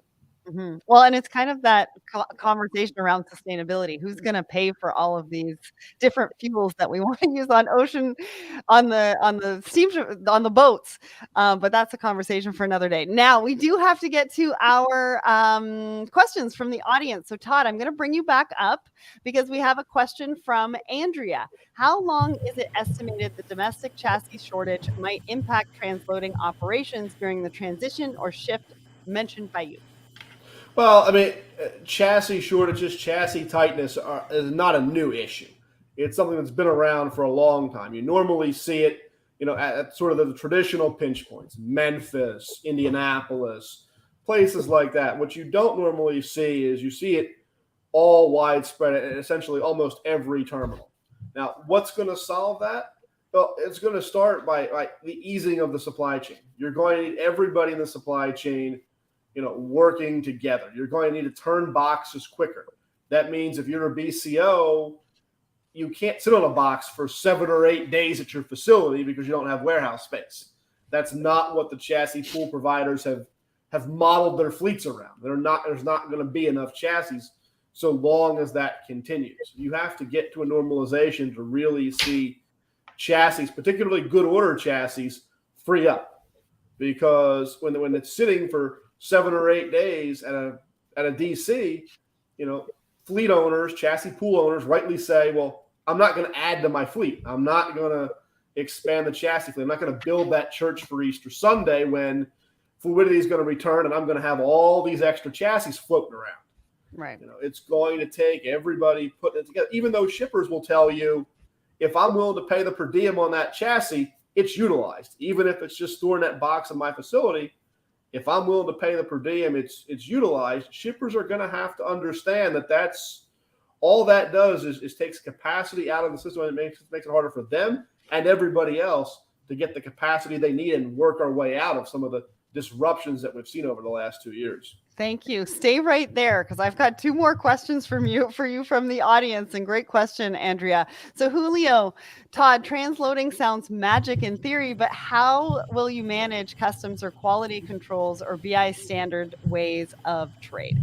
Mm-hmm. Well, and it's kind of that conversation around sustainability. Who's going to pay for all of these different fuels that we want to use on ocean, on the steam, on the boats? But that's a conversation for another day. Now, we do have to get to our questions from the audience. So, Todd, I'm going to bring you back up because we have a question from Andrea. How long is it estimated the domestic chassis shortage might impact transloading operations during the transition or shift mentioned by you? Well, I mean, chassis shortages, chassis tightness is not a new issue. It's something that's been around for a long time. You normally see it, at sort of the traditional pinch points, Memphis, Indianapolis, places like that. What you don't normally see is you see it all widespread at essentially almost every terminal. Now, what's going to solve that? Well, it's going to start by the easing of the supply chain. You're going to need everybody in the supply chain working together. You're going to need to turn boxes quicker. That means if you're a BCO, you can't sit on a box for 7 or 8 days at your facility because you don't have warehouse space. That's not what the chassis pool providers have modeled their fleets around. There's not going to be enough chassis so long as that continues. You have to get to a normalization to really see chassis, particularly good order chassis, free up. Because when it's sitting for 7 or 8 days at a DC, fleet owners, chassis pool owners rightly say, well, I'm not going to add to my fleet. I'm not going to expand the chassis fleet. I'm not going to build that church for Easter Sunday when fluidity is going to return and I'm going to have all these extra chassis floating around. Right. It's going to take everybody putting it together, even though shippers will tell you, if I'm willing to pay the per diem on that chassis, it's utilized. Even if it's just storing that box in my facility, if I'm willing to pay the per diem, it's utilized. Shippers are going to have to understand that that's all that does is takes capacity out of the system, and it makes it harder for them and everybody else to get the capacity they need and work our way out of some of the disruptions that we've seen over the last 2 years. Thank you. Stay right there because I've got 2 more questions for you from the audience. And great question, Andrea. So Julio, Todd, transloading sounds magic in theory, but how will you manage customs or quality controls or BI standard ways of trade?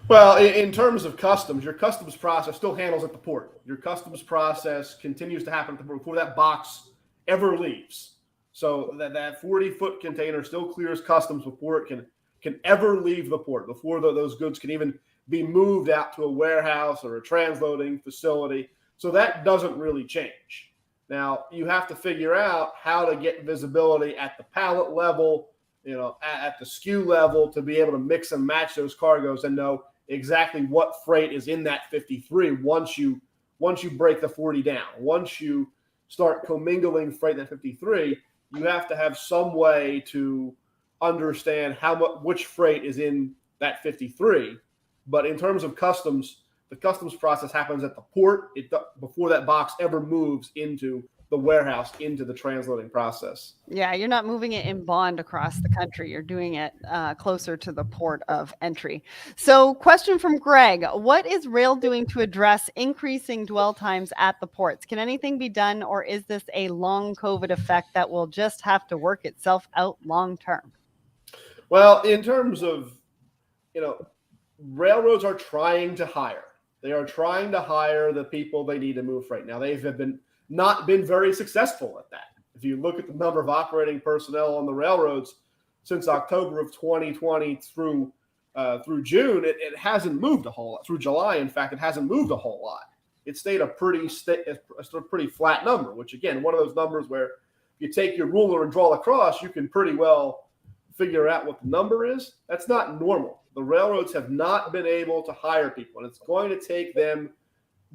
Well, in terms of customs, your customs process still handles at the port. Your customs process continues to happen at the port before that box ever leaves. So that 40-foot container still clears customs before it can ever leave the port, before those goods can even be moved out to a warehouse or a transloading facility. So that doesn't really change. Now, you have to figure out how to get visibility at the pallet level, at the SKU level, to be able to mix and match those cargoes and know exactly what freight is in that 53 once you break the 40 down. Once you start commingling freight in that 53, you have to have some way to understand which freight is in that 53. But in terms of customs, the customs process happens at the port before that box ever moves into the warehouse, into the transloading process. Yeah, you're not moving it in bond across the country. You're doing it closer to the port of entry. So question from Greg, what is rail doing to address increasing dwell times at the ports? Can anything be done, or is this a long COVID effect that will just have to work itself out long term? Well, in terms of, railroads are trying to hire. They are trying to hire the people they need to move freight. Now, they have not been very successful at that. If you look at the number of operating personnel on the railroads since October of 2020 through June, it hasn't moved a whole lot. Through July, in fact, it hasn't moved a whole lot. It stayed a pretty flat number, which, again, one of those numbers where if you take your ruler and draw across, you can pretty well figure out what the number is. That's not normal. The railroads have not been able to hire people, and it's going to take them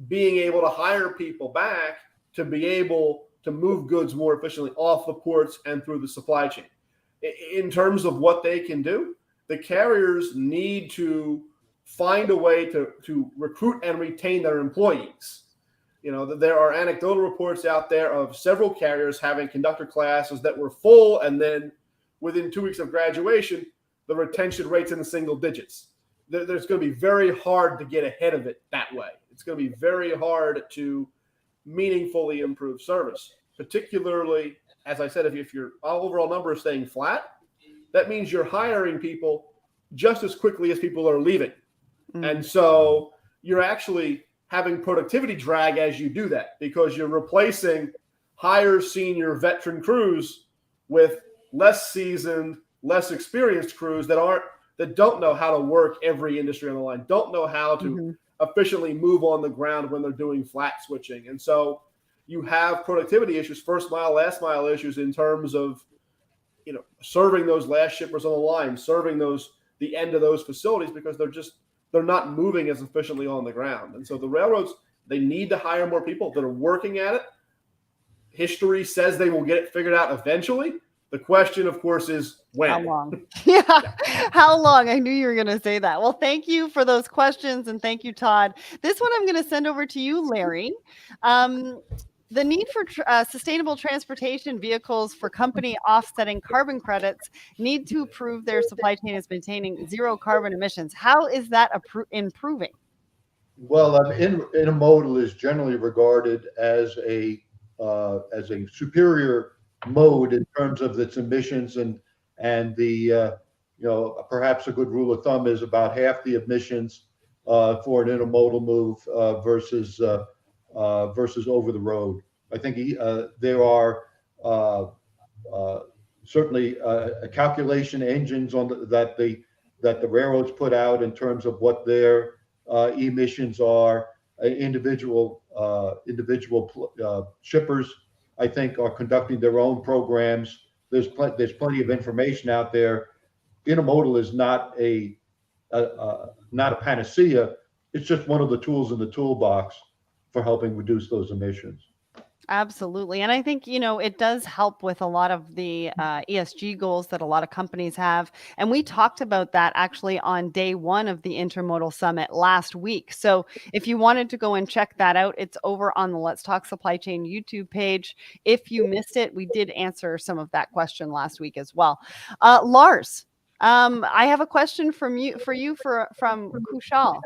being able to hire people back to be able to move goods more efficiently off the ports and through the supply chain. In terms of what they can do, the carriers need to find a way to recruit and retain their employees. There are anecdotal reports out there of several carriers having conductor classes that were full, and then within 2 weeks of graduation, the retention rate's in the single digits. There's going to be very hard to get ahead of it that way. It's going to be very hard to meaningfully improve service, particularly, as I said, if your overall number is staying flat, that means you're hiring people just as quickly as people are leaving. And so you're actually having productivity drag as you do that, because you're replacing higher senior veteran crews with less seasoned, less experienced crews that don't know how to work every industry on the line, don't know how to efficiently move on the ground when they're doing flat switching. And so you have productivity issues, first mile, last mile issues in terms of, serving those last shippers on the line, serving the end of those facilities, because they're not moving as efficiently on the ground. And so the railroads, they need to hire more people that are working at it. History says they will get it figured out eventually. The question, of course, is when. How long? Yeah. How long? I knew you were going to say that. Well, thank you for those questions. And thank you, Todd. This one I'm going to send over to you, Larry. The need for sustainable transportation vehicles for company offsetting carbon credits need to prove their supply chain is maintaining zero carbon emissions. How is that improving? Well, intermodal is generally regarded as a superior mode in terms of its emissions, and the perhaps a good rule of thumb is about half the emissions for an intermodal move versus over the road. I think there are certainly calculation engines that the railroads put out in terms of what their emissions are. Individual shippers, I think, are conducting their own programs. There's plenty of information out there. Intermodal is not a panacea. It's just one of the tools in the toolbox for helping reduce those emissions. Absolutely. And I think, it does help with a lot of the ESG goals that a lot of companies have. And we talked about that actually on day one of the Intermodal Summit last week. So if you wanted to go and check that out, it's over on the Let's Talk Supply Chain YouTube page. If you missed it, we did answer some of that question last week as well. Lars, I have a question from Kushal.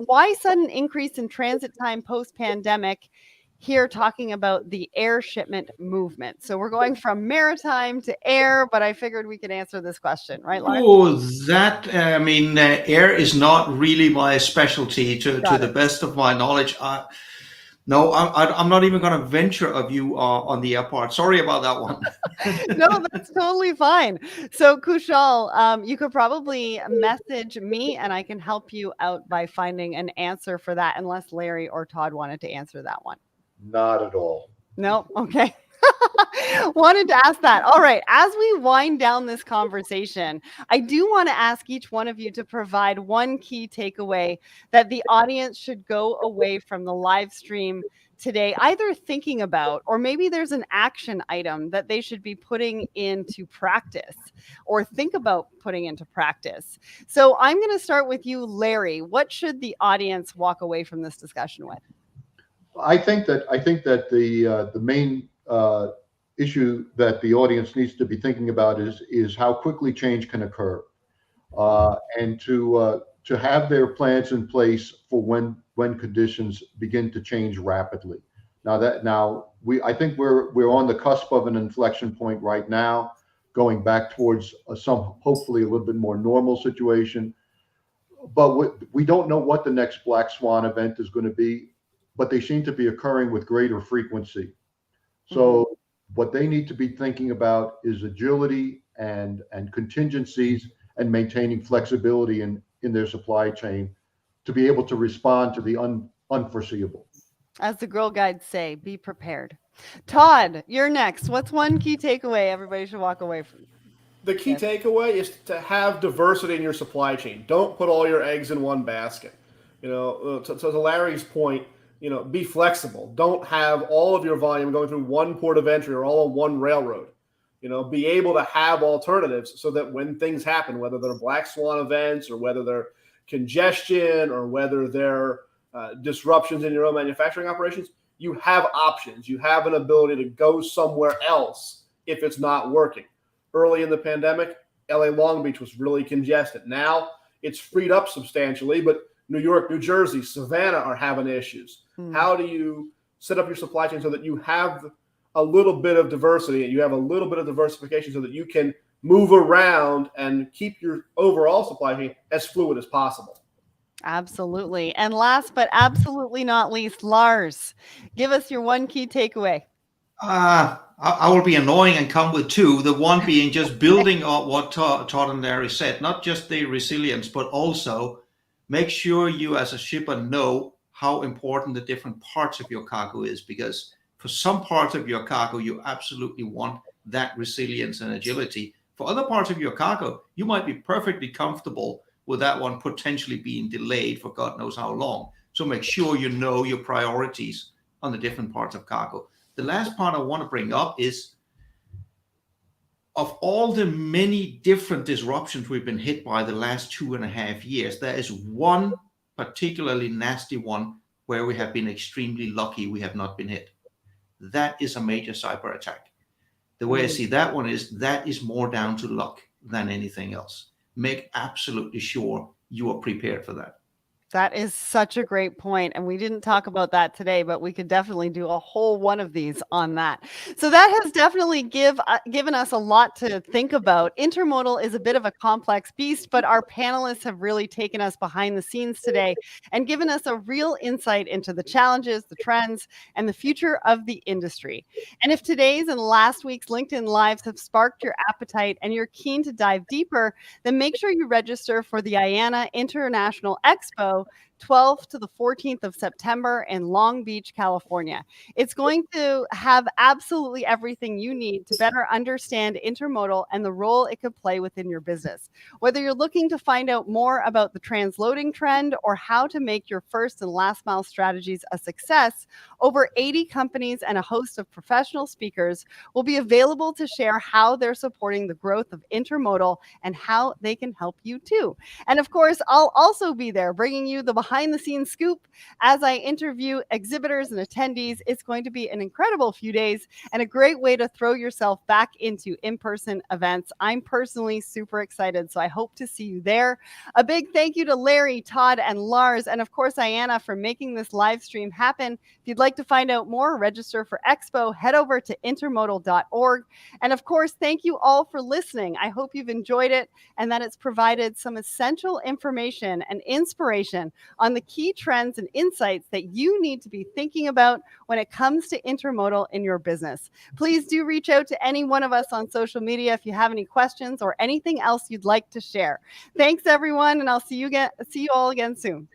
Why sudden increase in transit time post-pandemic? Here talking about the air shipment movement. So we're going from maritime to air, but I figured we could answer this question, right, Lars? Oh, that, air is not really my specialty to the best of my knowledge. No, I'm not even going to venture a view on the air part. Sorry about that one. No, that's totally fine. So Kushal, you could probably message me and I can help you out by finding an answer for that, unless Larry or Todd wanted to answer that one. Not at all. No? Okay. Wanted to ask that. All right. As we wind down this conversation, I do want to ask each one of you to provide one key takeaway that the audience should go away from the live stream today, either thinking about, or maybe there's an action item that they should be putting into practice or think about putting into practice. So I'm going to start with you, Larry. What should the audience walk away from this discussion with? I think that the main issue that the audience needs to be thinking about is how quickly change can occur, and to have their plans in place for when conditions begin to change rapidly. I think we're on the cusp of an inflection point right now, going back towards some hopefully a little bit more normal situation. But we don't know what the next black swan event is going to be, but they seem to be occurring with greater frequency. So what they need to be thinking about is agility and contingencies and maintaining flexibility in their supply chain to be able to respond to the unforeseeable. As the Girl Guides say, be prepared. Todd, you're next. What's one key takeaway everybody should walk away from? The key takeaway is to have diversity in your supply chain. Don't put all your eggs in one basket. To Larry's point, be flexible. Don't have all of your volume going through one port of entry or all on one railroad. Be able to have alternatives so that when things happen, whether they're black swan events or whether they're congestion or whether they're disruptions in your own manufacturing operations, you have options. You have an ability to go somewhere else if it's not working. Early in the pandemic, LA Long Beach was really congested. Now it's freed up substantially, but New York, New Jersey, Savannah are having issues. How do you set up your supply chain so that you have a little bit of diversity and you have a little bit of diversification so that you can move around and keep your overall supply chain as fluid as possible? Absolutely. And last but absolutely not least, Lars, give us your one key takeaway. I will be annoying and come with two. The one being just building on what Todd and Larry said, not just the resilience, but also make sure you as a shipper know how important the different parts of your cargo is, because for some parts of your cargo, you absolutely want that resilience and agility. For other parts of your cargo, you might be perfectly comfortable with that one potentially being delayed for God knows how long. So make sure you know your priorities on the different parts of cargo. The last part I want to bring up is, of all the many different disruptions we've been hit by the last 2.5 years, there is one particularly nasty one where we have been extremely lucky we have not been hit. That is a major cyber attack. The way I see that one is that is more down to luck than anything else. Make absolutely sure you are prepared for that. That is such a great point. And we didn't talk about that today, but we could definitely do a whole one of these on that. So that has definitely given us a lot to think about. Intermodal is a bit of a complex beast, but our panelists have really taken us behind the scenes today and given us a real insight into the challenges, the trends, and the future of the industry. And if today's and last week's LinkedIn Lives have sparked your appetite and you're keen to dive deeper, then make sure you register for the IANA International EXPO 12th to the 14th of September in Long Beach, California. It's going to have absolutely everything you need to better understand intermodal and the role it could play within your business. Whether you're looking to find out more about the transloading trend or how to make your first and last mile strategies a success, over 80 companies and a host of professional speakers will be available to share how they're supporting the growth of intermodal and how they can help you too. And of course, I'll also be there bringing you the behind the scenes scoop as I interview exhibitors and attendees. It's going to be an incredible few days and a great way to throw yourself back into in-person events. I'm personally super excited, so I hope to see you there. A big thank you to Larry, Todd, and Lars, and of course, IANA for making this live stream happen. If you'd like to find out more, register for Expo, head over to intermodal.org. And of course, thank you all for listening. I hope you've enjoyed it and that it's provided some essential information and inspiration on the key trends and insights that you need to be thinking about when it comes to intermodal in your business. Please do reach out to any one of us on social media if you have any questions or anything else you'd like to share. Thanks, everyone, and I'll see you all again soon.